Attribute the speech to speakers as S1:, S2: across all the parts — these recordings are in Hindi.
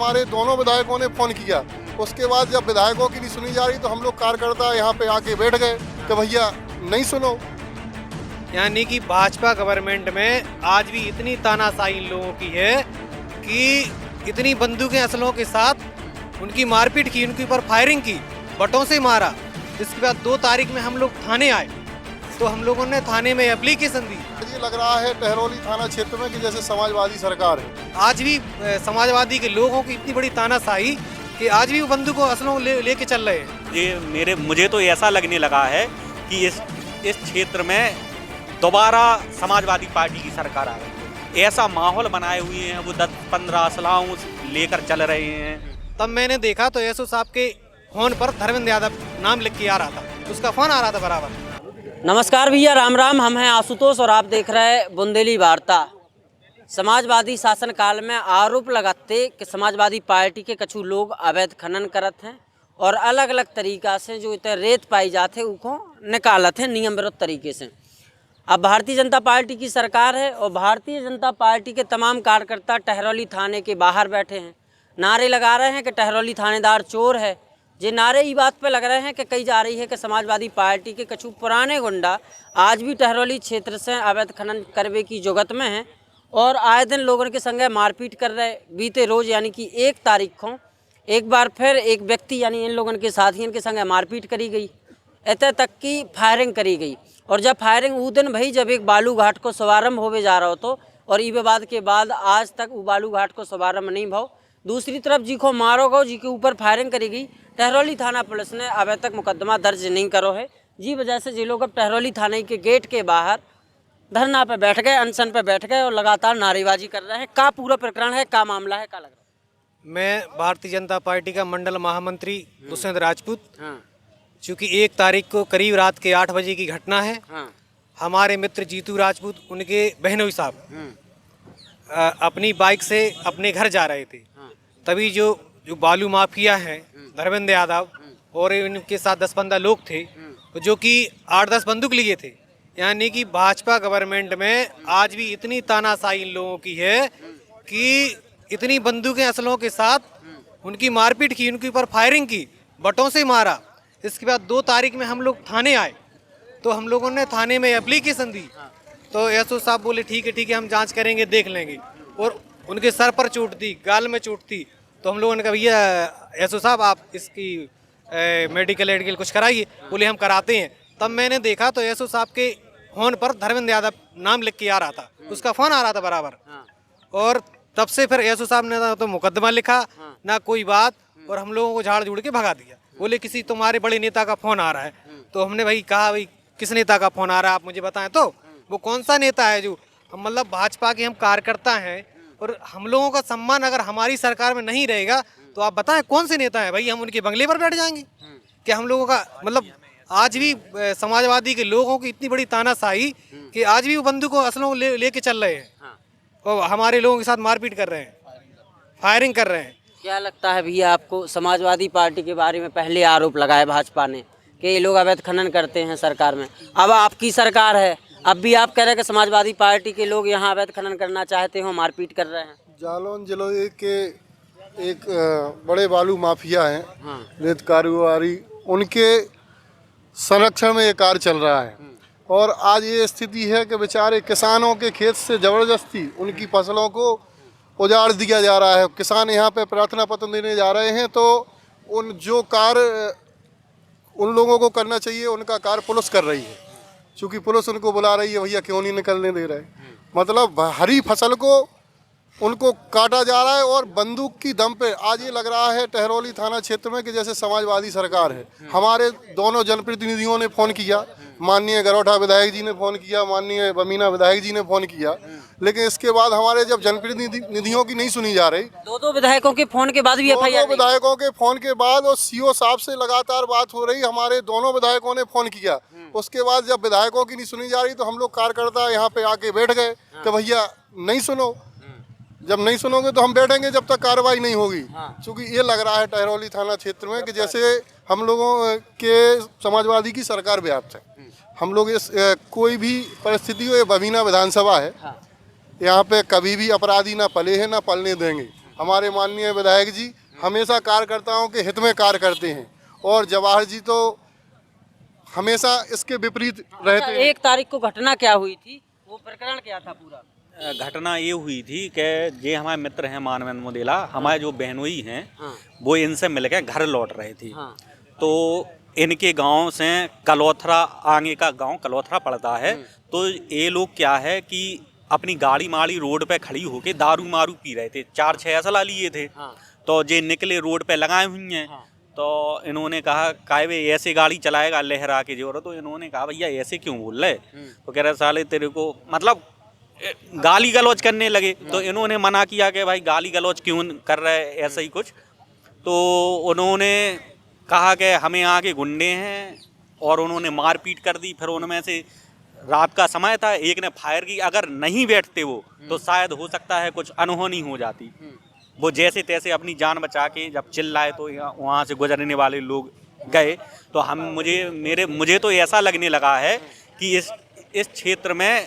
S1: हमारे दोनों विधायकों ने फ़ोन किया। उसके बाद जब विधायकों की नहीं सुनी जा रही तो हम लोग कार्यकर्ता यहाँ पे आके बैठ गए कि भैया नहीं सुनो।
S2: यानी कि भाजपा गवर्नमेंट में आज भी इतनी तानाशाही इन लोगों की है कि इतनी बंदूकें असलों के साथ उनकी मारपीट की, उनके ऊपर फायरिंग की, बटों से मारा। इसके बाद 2 तारीख में हम लोग थाने आए तो हम लोगों ने थाने में एप्लीकेशन दी।
S1: ये लग रहा है टहरौली थाना क्षेत्र में कि जैसे समाजवादी सरकार है।
S2: आज भी समाजवादी के लोगों की इतनी बड़ी तानाशाही कि आज भी वो बंदूकों असलों लेके चल रहे हैं।
S3: ये मुझे तो ऐसा लगने लगा है कि इस क्षेत्र में दोबारा समाजवादी पार्टी की सरकार आ गई है। ऐसा माहौल बनाए हुए हैं, वो 10-15 असलाओं लेकर चल रहे हैं।
S2: तब मैंने देखा तो एसओ साहब के फोन पर धर्मेंद्र यादव नाम लिख के आ रहा था, उसका फोन आ रहा था बराबर।
S4: नमस्कार भैया, राम राम। हम हैं आशुतोष और आप देख रहे हैं बुंदेली वार्ता। समाजवादी शासनकाल में आरोप लगाते कि समाजवादी पार्टी के कछु लोग अवैध खनन करत हैं और अलग अलग तरीका से जो इतने रेत पाई जाते उनको निकालत हैं नियम विरुद्ध तरीके से। अब भारतीय जनता पार्टी की सरकार है और भारतीय जनता पार्टी के तमाम कार्यकर्ता टहरौली थाने के बाहर बैठे हैं, नारे लगा रहे हैं कि टहरौली थानेदार चोर है। ये नारे ई बात पे लग रहे हैं कि कही जा रही है कि समाजवादी पार्टी के कछु पुराने गुंडा आज भी टहरौली क्षेत्र से अवैध खनन करवे की जुगत में हैं और आए दिन लोगों के संगे मारपीट कर रहे। बीते रोज यानी कि 1 तारीख को एक बार फिर एक व्यक्ति यानी इन लोगों के साथियों के संगे मारपीट करी गई, इतने तक की फायरिंग करी गई। और जब फायरिंग वो दिन भई जब एक बालू घाट को शुभारम्भ होवे जा रहा हो तो और ई विवाद के बाद आज तक वो बालू घाट को शुभारम्भ नहीं भाव। दूसरी तरफ जी को मारो गो, जी के ऊपर फायरिंग करी गई। टहरौली थाना पुलिस ने अभी तक मुकदमा दर्ज नहीं करो है। जी वजह से जी लोग अब टहरौली थाने के गेट के बाहर धरना पे बैठ गए, अनशन पे बैठ गए और लगातार नारेबाजी कर रहे हैं। का पूरा प्रकरण है, का मामला है, का लग रहा है?
S2: मैं भारतीय जनता पार्टी का मंडल महामंत्री दुष्यंत राजपूत।
S4: हाँ
S2: चूँकि 1 तारीख को करीब रात के 8 बजे की घटना है।
S4: हाँ
S2: हमारे मित्र जीतू राजपूत, उनके बहनोई साहब अपनी बाइक से अपने घर जा रहे थे। तभी जो बालू माफिया हैं धर्मेंद्र यादव और इनके साथ 10-15 लोग थे जो कि 8-10 बंदूक लिए थे। यानी कि भाजपा गवर्नमेंट में आज भी इतनी तानाशाही इन लोगों की है कि इतनी बंदूकें असलों के साथ उनकी मारपीट की, उनके ऊपर फायरिंग की, बटों से मारा। इसके बाद 2 तारीख में हम लोग थाने आए तो हम लोगों ने थाने में एप्लीकेशन दी तो एसओ साहब बोले ठीक है हम जांच करेंगे, देख लेंगे। और उनके सर पर चोट थी, गाल में चोट थी। तो हम लोगों ने कहा भैया एसओ साहब आप इसकी मेडिकल कुछ कराइए। बोले हम कराते हैं। तब मैंने देखा तो एसओ साहब के फोन पर धर्मेंद्र यादव नाम लिख के आ रहा था, उसका फोन आ रहा था बराबर। और तब से फिर एसओ साहब ने तो मुकदमा लिखा ना कोई बात और हम लोगों को झाड़ झूड़ के भगा दिया। बोले किसी तुम्हारे बड़े नेता का फोन आ रहा है। तो हमने भाई कहा भाई किस नेता का फोन आ रहा है आप मुझे बताएं तो। वो कौन सा नेता है जो मतलब भाजपा के हम कार्यकर्ता हैं और हम लोगों का सम्मान अगर हमारी सरकार में नहीं रहेगा तो आप बताएं कौन से नेता है भाई? हम उनके बंगले पर बैठ जाएंगे क्या? हम लोगों का मतलब आज भी समाजवादी के लोगों की इतनी बड़ी तानाशाही कि आज भी वो बंदूकों असलों लेके चल रहे हैं और हमारे लोगों के साथ मारपीट कर रहे हैं, फायरिंग कर रहे हैं।
S4: क्या लगता है भैया आपको? समाजवादी पार्टी के बारे में पहले आरोप लगाया भाजपा ने कि ये लोग अवैध खनन करते हैं सरकार में। अब आपकी सरकार है, अब भी आप कह रहे हैं कि समाजवादी पार्टी के लोग यहाँ अवैध खनन करना चाहते हो, मारपीट कर रहे हैं।
S1: जालौन जिले के एक बड़े बालू माफिया हैं, रेत कारोबारी, उनके संरक्षण में ये कार्य चल रहा है। और आज ये स्थिति है कि बेचारे किसानों के खेत से ज़बरदस्ती उनकी फसलों को उजाड़ दिया जा रहा है। किसान यहाँ पे प्रार्थना पत्र देने जा रहे हैं तो उन जो कार्य उन लोगों को करना चाहिए उनका कार्य पुलिस कर रही है। चूँकि पुलिस उनको बुला रही है, भैया क्यों नहीं निकलने दे रहे। मतलब हरी फसल को उनको काटा जा रहा है और बंदूक की दम पे आज ये लग रहा है टहरौली थाना क्षेत्र में कि जैसे समाजवादी सरकार है। हमारे दोनों जनप्रतिनिधियों ने फ़ोन किया, माननीय गरोठा विधायक जी ने फ़ोन किया, माननीय बमीना विधायक जी ने फ़ोन किया, लेकिन इसके बाद हमारे जब जनप्रतिनिधियों की नहीं सुनी जा रही,
S4: 2 विधायकों के फोन के बाद भी
S1: दोनों विधायकों के फ़ोन के बाद और सीओ साहब से लगातार बात हो रही, हमारे दोनों विधायकों ने फ़ोन किया। उसके बाद जब विधायकों की नहीं सुनी जा रही तो हम लोग कार्यकर्ता यहाँ पे आके बैठ गए कि भैया नहीं सुनो। जब नहीं सुनोगे तो हम बैठेंगे जब तक कार्रवाई नहीं होगी। क्योंकि ये लग रहा है टहरौली थाना क्षेत्र में कि जैसे हम लोगों के समाजवादी की सरकार व्याप्त है। हम लोग इस कोई भी परिस्थिति हो, ये बमीना विधानसभा है, यहाँ पे कभी भी अपराधी ना पले हैं ना पलने देंगे। हमारे माननीय विधायक जी हमेशा कार्यकर्ताओं के हित में कार्य करते हैं और जवाहर जी तो हमेशा इसके विपरीत रहते हैं।
S4: 1 तारीख को घटना क्या हुई थी, वो प्रकरण क्या था पूरा?
S3: घटना ये हुई थी कि ये हमारे मित्र हैं मानवेंद्र मोदेला, हमारे जो बहनोई हैं
S4: हाँ।
S3: वो इनसे मिलकर घर लौट रहे थे।
S4: हाँ।
S3: तो इनके गांव से कलौथरा, आगे का गांव कलौथरा पड़ता है। तो ये लोग क्या है कि अपनी गाड़ी माड़ी रोड पे खड़ी होके दारू मारू पी रहे थे, 4-6 असला लिए थे।
S4: हाँ।
S3: तो जे निकले रोड पे लगाए हुई हैं।
S4: हाँ।
S3: तो इन्होंने कहा काय वे ऐसे गाड़ी चलाएगा लहरा के जोर। तो इन्होंने कहा भैया ऐसे क्यों बोल रहे? तो कह रहे साले तेरे को मतलब गाली गलौज करने लगे। तो इन्होंने मना किया कि भाई गाली गलौज क्यों कर रहे हैं, ऐसा ही कुछ। तो उन्होंने कहा कि हमें आगे गुंडे हैं और उन्होंने मारपीट कर दी। फिर उनमें से रात का समय था, एक ने फायर की। अगर नहीं बैठते वो तो शायद हो सकता है कुछ अनहोनी हो जाती। वो जैसे तैसे अपनी जान बचा के जब चिल्लाए तो वहाँ से गुजरने वाले लोग गए। तो मुझे तो ऐसा लगने लगा है कि इस क्षेत्र में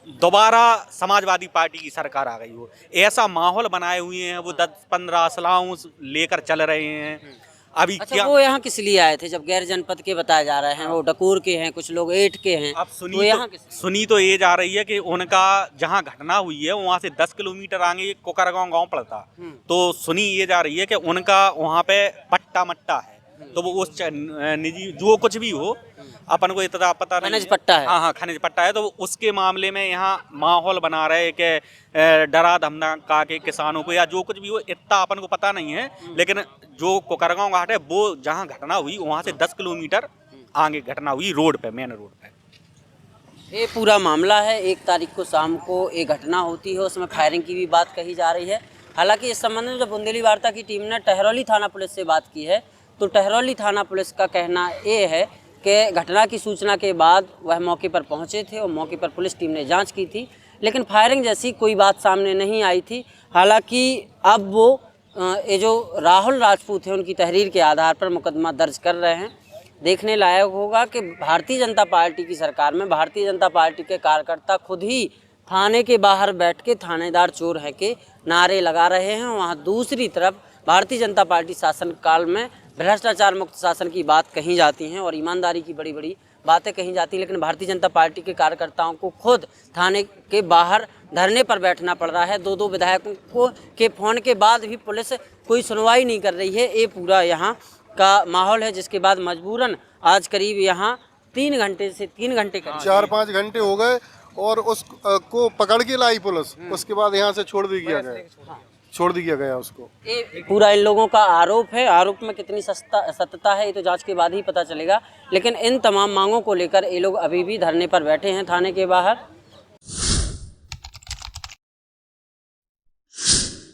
S3: दोबारा समाजवादी पार्टी की सरकार आ गई हो। ऐसा माहौल बनाए हुए हैं वो 10-15 असलाओं लेकर चल रहे हैं। अभी
S4: अच्छा,
S3: क्या
S4: वो यहाँ किस लिए आए थे जब गैर जनपद के बताए जा रहे हैं? वो डकूर के हैं, कुछ लोग एट के हैं।
S3: अब
S4: तो यहाँ
S3: सुनी तो ये जा रही है कि उनका जहाँ घटना हुई है वहाँ से 10 किलोमीटर आगे कोकरगांव गांव पड़ता। तो सुनी ये जा रही है कि उनका वहाँ पे पट्टा मट्टा है। तो वो उस निजी जो कुछ भी हो, अपन को इतना पता नहीं।
S4: खनिज पट्टा है।
S3: हाँ, खनिज पट्टा है। तो उसके मामले में यहाँ माहौल बना रहे कि डरा धमका के किसानों को या जो कुछ भी हो, इतना अपन को पता नहीं है। लेकिन जो कोकरगांव घाट है वो जहाँ घटना हुई वहाँ से 10 किलोमीटर आगे घटना हुई, रोड पे, मेन रोड पे।
S4: ये पूरा मामला है। 1 तारीख को शाम को एक घटना होती है, उसमें फायरिंग की भी बात कही जा रही है। हालांकि इस संबंध में जब बुंदेली वार्ता की टीम ने टहरौली थाना पुलिस से बात की है तो टहरौली थाना पुलिस का कहना ये है कि घटना की सूचना के बाद वह मौके पर पहुंचे थे और मौके पर पुलिस टीम ने जांच की थी, लेकिन फायरिंग जैसी कोई बात सामने नहीं आई थी। हालांकि अब वो ये जो राहुल राजपूत हैं उनकी तहरीर के आधार पर मुकदमा दर्ज कर रहे हैं। देखने लायक होगा कि भारतीय जनता पार्टी की सरकार में भारतीय जनता पार्टी के कार्यकर्ता खुद ही थाने के बाहर बैठ के थानेदार चोर है के नारे लगा रहे हैं। वहाँ दूसरी तरफ भारतीय जनता पार्टी शासनकाल में भ्रष्टाचार मुक्त शासन की बात कही जाती हैं और ईमानदारी की बड़ी बड़ी बातें कही जाती हैं, लेकिन भारतीय जनता पार्टी के कार्यकर्ताओं को खुद थाने के बाहर धरने पर बैठना पड़ रहा है। 2-2 विधायकों को के फोन के बाद भी पुलिस कोई सुनवाई नहीं कर रही है। ये पूरा यहाँ का माहौल है, जिसके बाद मजबूरन आज करीब यहाँ 3 घंटे से 3 घंटे
S1: 4-5 घंटे हो गए और उसको पकड़ के लाई पुलिस। उसके बाद यहाँ से छोड़ दिया गया उसको।
S4: ये पूरा इन लोगों का आरोप है। आरोप में कितनी सत्यता है ये तो जांच के बाद ही पता चलेगा, लेकिन इन तमाम मांगों को लेकर ये लोग अभी भी धरने पर बैठे हैं थाने के बाहर।